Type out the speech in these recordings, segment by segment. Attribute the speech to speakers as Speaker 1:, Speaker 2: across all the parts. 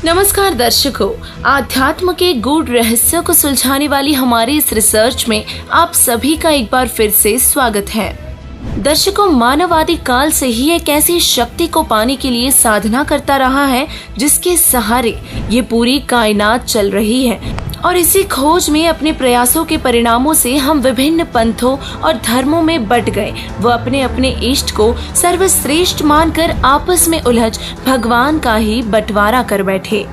Speaker 1: नमस्कार दर्शकों, आध्यात्म के गूढ़ रहस्यों को सुलझाने वाली हमारी इस रिसर्च में आप सभी का एक बार फिर से स्वागत है। दर्शकों, मानव आदि काल से ही एक ऐसी शक्ति को पाने के लिए साधना करता रहा है जिसके सहारे ये पूरी कायनात चल रही है, और इसी खोज में अपने प्रयासों के परिणामों से हम विभिन्न पंथों और धर्मों में बट गए। वो अपने अपने इष्ट को सर्वश्रेष्ठ मानकर आपस में उलझ भगवान का ही बंटवारा कर बैठे।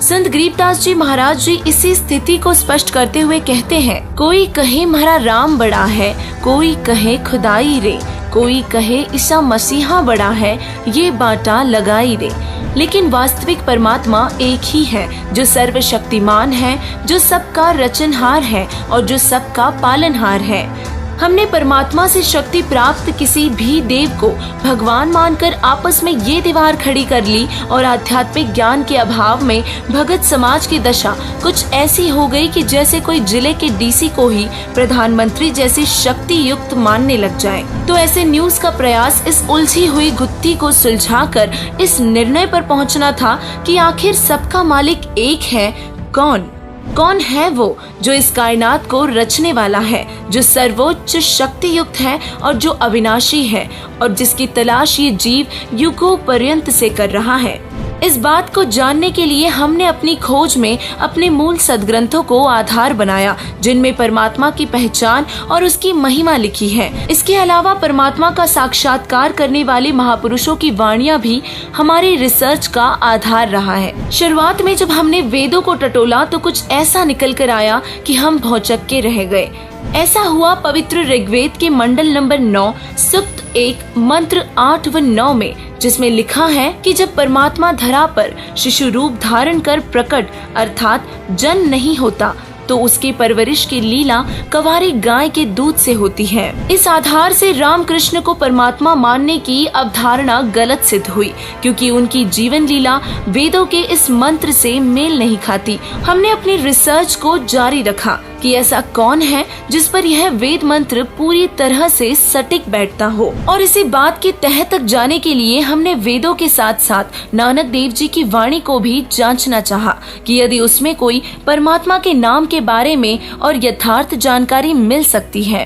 Speaker 1: संत गरीबदास जी महाराज जी इसी स्थिति को स्पष्ट करते हुए कहते हैं, कोई कहे हमारा राम बड़ा है, कोई कहे खुदाई रे, कोई कहे ईसा मसीहा बड़ा है, ये बाटा लगाई रे। लेकिन वास्तविक परमात्मा एक ही है, जो सर्वशक्तिमान है, जो सबका रचनहार है और जो सबका पालनहार है। हमने परमात्मा से शक्ति प्राप्त किसी भी देव को भगवान मानकर आपस में ये दीवार खड़ी कर ली, और आध्यात्मिक ज्ञान के अभाव में भगत समाज की दशा कुछ ऐसी हो गई कि जैसे कोई जिले के डीसी को ही प्रधानमंत्री जैसी शक्ति युक्त मानने लग जाए। तो ऐसे न्यूज का प्रयास इस उलझी हुई गुत्थी को सुलझाकर इस निर्णय पर पहुंचना था कि आखिर सबका मालिक एक है। कौन है वो जो इस कायनात को रचने वाला है, जो सर्वोच्च शक्ति युक्त है और जो अविनाशी है, और जिसकी तलाश ये जीव युगों पर्यंत से कर रहा है। इस बात को जानने के लिए हमने अपनी खोज में अपने मूल सदग्रंथों को आधार बनाया, जिनमें परमात्मा की पहचान और उसकी महिमा लिखी है। इसके अलावा परमात्मा का साक्षात्कार करने वाले महापुरुषों की वाणियां भी हमारी रिसर्च का आधार रहा है। शुरुआत में जब हमने वेदों को टटोला तो कुछ ऐसा निकल कर आया कि हम भौचक्के रह गए। ऐसा हुआ पवित्र ऋग्वेद के मंडल नंबर 9 सूक्त 1 मंत्र 8 व 9 में, जिसमें लिखा है कि जब परमात्मा धरा पर शिशु रूप धारण कर प्रकट अर्थात जन्म नहीं होता, तो उसकी परवरिश की लीला कंवारी गाय के दूध से होती है। इस आधार से रामकृष्ण को परमात्मा मानने की अवधारणा गलत सिद्ध हुई, क्योंकि उनकी जीवन लीला वेदों के इस मंत्र से मेल नहीं खाती। हमने अपनी रिसर्च को जारी रखा कि ऐसा कौन है जिस पर यह वेद मंत्र पूरी तरह से सटीक बैठता हो, और इसी बात की तह तक जाने के लिए हमने वेदों के साथ साथ नानक देव जी की वाणी को भी जांचना चाहा कि यदि उसमें कोई परमात्मा के नाम के बारे में और यथार्थ जानकारी मिल सकती है।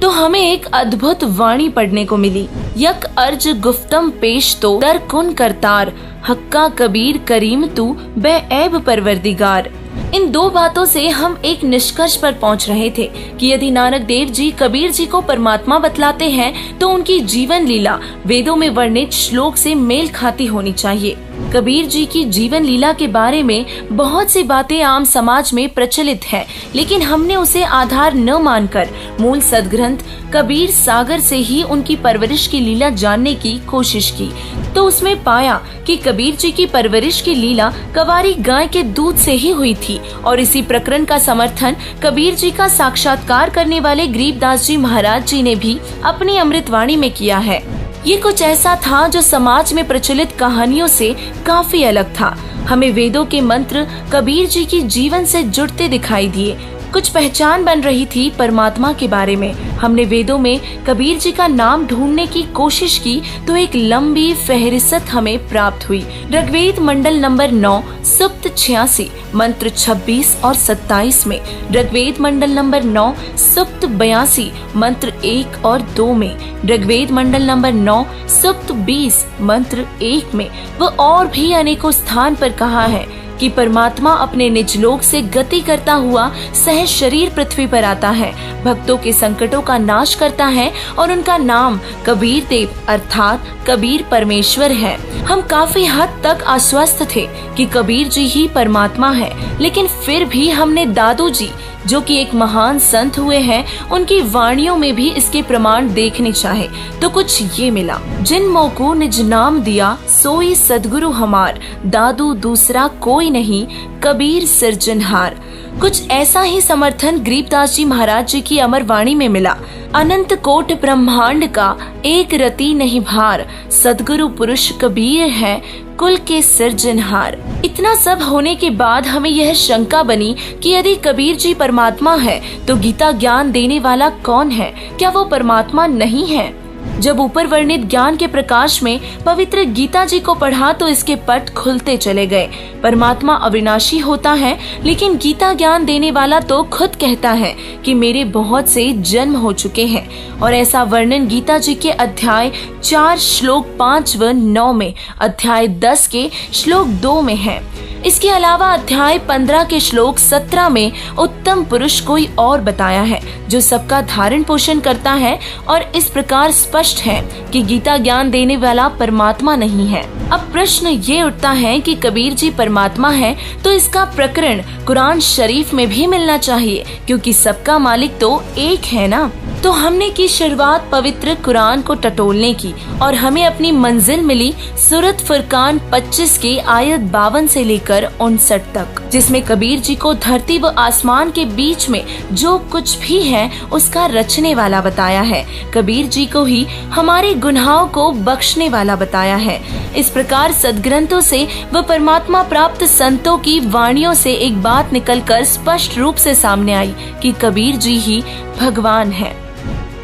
Speaker 1: तो हमें एक अद्भुत वाणी पढ़ने को मिली, यक अर्ज गुफ्तम पेश तो दर कुन करतार, हक्का कबीर करीम तू बे ऐब परवरदिगार। इन दो बातों से हम एक निष्कर्ष पर पहुंच रहे थे कि यदि नानक देव जी कबीर जी को परमात्मा बतलाते हैं तो उनकी जीवन लीला वेदों में वर्णित श्लोक से मेल खाती होनी चाहिए। कबीर जी की जीवन लीला के बारे में बहुत सी बातें आम समाज में प्रचलित है, लेकिन हमने उसे आधार न मानकर मूल सदग्रंथ कबीर सागर से ही उनकी परवरिश की लीला जानने की कोशिश की। तो उसमें पाया कि कबीर जी की परवरिश की लीला कंवारी गाय के दूध से ही हुई थी, और इसी प्रकरण का समर्थन कबीर जी का साक्षात्कार करने वाले गरीबदास जी महाराज जी ने भी अपनी अमृतवाणी में किया है। ये कुछ ऐसा था जो समाज में प्रचलित कहानियों से काफी अलग था। हमें वेदों के मंत्र कबीर जी की जीवन से जुड़ते दिखाई दिए। कुछ पहचान बन रही थी परमात्मा के बारे में। हमने वेदों में कबीर जी का नाम ढूंढने की कोशिश की तो एक लंबी फहरिस्त हमें प्राप्त हुई। ऋग्वेद मंडल नंबर 9 सूक्त 86 मंत्र 26 और 27 में, ऋग्वेद मंडल नंबर 9 सूक्त 82 मंत्र 1 और 2 में, ऋग्वेद मंडल नंबर 9 सूक्त 20 मंत्र 1 में व और भी अनेकों स्थान पर कहा है कि परमात्मा अपने निज लोक से गति करता हुआ सहज शरीर पृथ्वी पर आता है, भक्तों के संकटों का नाश करता है, और उनका नाम कबीर देव अर्थात कबीर परमेश्वर है। हम काफी हद तक आश्वस्त थे कि कबीर जी ही परमात्मा है, लेकिन फिर भी हमने दादू जी, जो कि एक महान संत हुए हैं, उनकी वाणियों में भी इसके प्रमाण देखने चाहे तो कुछ ये मिला, जिन मोको निज नाम दिया सोई सदगुरु हमार, दादू दूसरा कोई नहीं कबीर सिरजनहार। कुछ ऐसा ही समर्थन गरीबदास जी महाराज जी की अमर वाणी में मिला। अनंत कोट ब्रह्मांड का एक रति नहीं भार, सदगुरु पुरुष कबीर है कुल के सिरजनहार। इतना सब होने के बाद हमें यह शंका बनी कि यदि कबीर जी परमात्मा है तो गीता ज्ञान देने वाला कौन है? क्या वो परमात्मा नहीं है? जब ऊपर वर्णित ज्ञान के प्रकाश में पवित्र गीता जी को पढ़ा तो इसके पट खुलते चले गए। परमात्मा अविनाशी होता है, लेकिन गीता ज्ञान देने वाला तो खुद कहता है कि मेरे बहुत से जन्म हो चुके हैं। और ऐसा वर्णन गीता जी के अध्याय 4 श्लोक 5 व 9 में, अध्याय 10 के श्लोक 2 में है। इसके अलावा अध्याय 15 के श्लोक 17 में उत्तम पुरुष कोई और बताया है जो सबका धारण पोषण करता है, और इस प्रकार स्पष्ट है कि गीता ज्ञान देने वाला परमात्मा नहीं है। अब प्रश्न ये उठता है कि कबीर जी परमात्मा है तो इसका प्रकरण कुरान शरीफ में भी मिलना चाहिए, क्योंकि सबका मालिक तो एक है ना। तो हमने की शुरुआत पवित्र कुरान को टटोलने की, और हमें अपनी मंजिल मिली सूरत फुरकान 25 की आयत 52 से लेकर 59 तक, जिसमें कबीर जी को धरती व आसमान के बीच में जो कुछ भी है उसका रचने वाला बताया है। कबीर जी को ही हमारे गुनाहों को बख्शने वाला बताया है। इस प्रकार सदग्रंथों से व परमात्मा प्राप्त संतों की वाणियों से एक बात निकलकर स्पष्ट रूप से सामने आई कि कबीर जी ही भगवान है।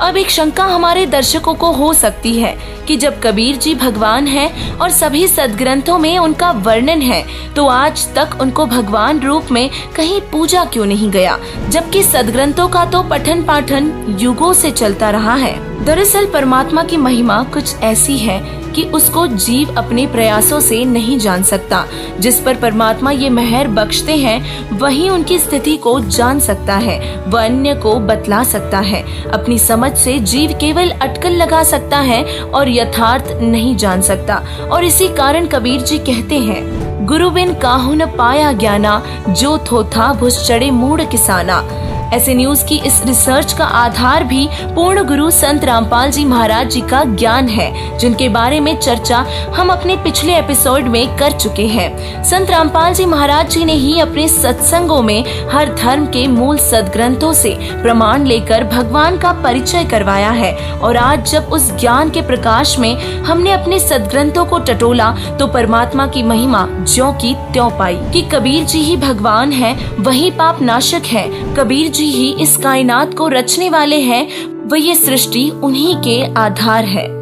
Speaker 1: अब एक शंका हमारे दर्शकों को हो सकती है कि जब कबीर जी भगवान हैं और सभी सदग्रंथों में उनका वर्णन है, तो आज तक उनको भगवान रूप में कहीं पूजा क्यों नहीं गया, जबकि सदग्रंथों का तो पठन पाठन युगों से चलता रहा है। दरअसल परमात्मा की महिमा कुछ ऐसी है कि उसको जीव अपने प्रयासों से नहीं जान सकता। जिस पर परमात्मा ये मेहर बख्शते हैं वही उनकी स्थिति को जान सकता है, वह अन्य को बतला सकता है। अपनी समझ से जीव केवल अटकल लगा सकता है और यथार्थ नहीं जान सकता। और इसी कारण कबीर जी कहते हैं, गुरु बिन काहू न पाया ज्ञाना, जो थोथा भुस चढ़े मूढ़ किसाना। ऐसे न्यूज की इस रिसर्च का आधार भी पूर्ण गुरु संत रामपाल जी महाराज जी का ज्ञान है, जिनके बारे में चर्चा हम अपने पिछले एपिसोड में कर चुके हैं। संत रामपाल जी महाराज जी ने ही अपने सत्संगों में हर धर्म के मूल सदग्रंथों से प्रमाण लेकर भगवान का परिचय करवाया है। और आज जब उस ज्ञान के प्रकाश में हमने अपने सदग्रंथों को टटोला तो परमात्मा की महिमा ज्यों की त्यों पाई कि कबीर जी ही भगवान है, वही पाप नाशक है। कबीर जी ही इस कायनात को रचने वाले हैं, वह ये सृष्टि उन्हीं के आधार है।